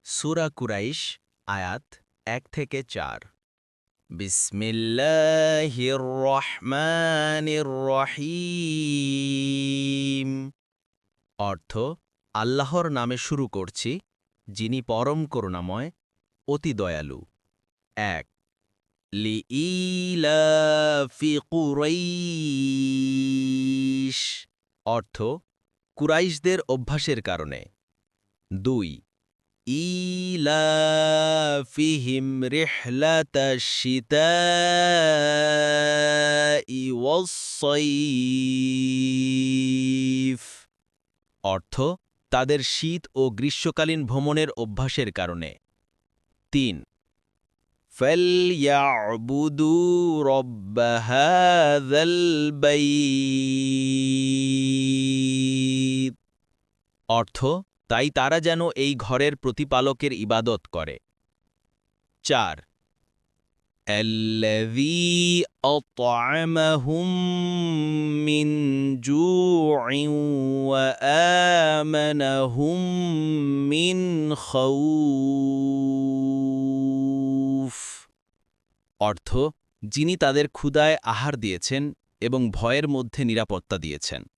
সূরা কুরাইশ আয়াত ১ থেকে ৪ বিসমিল্লাহির রহমানির রহিম অর্থ আল্লাহর নামে শুরু করছি যিনি পরম করুণাময় অতি দয়ালু ১ লিইলাফি কুরাইশ অর্থ কুরাইশদের অভ্যাসের কারণে ২ إيلافهم رحلة الشتاء والصيف অর্থ তাদের শীত ও গ্রীষ্মকালীন ভ্রমণের অভ্যাসের কারণে ৩ فليعبدوا رب هذا البيت অর্থ তাই তারা যেন এই ঘরের প্রতিপালকের ইবাদত করে ৪ الذي أطعمهم من جوع وآمنهم من خوف অর্থ যিনি তাদের ক্ষুধায় আহার দিয়েছেন এবং ভয়ের মধ্যে নিরাপত্তা দিয়েছেন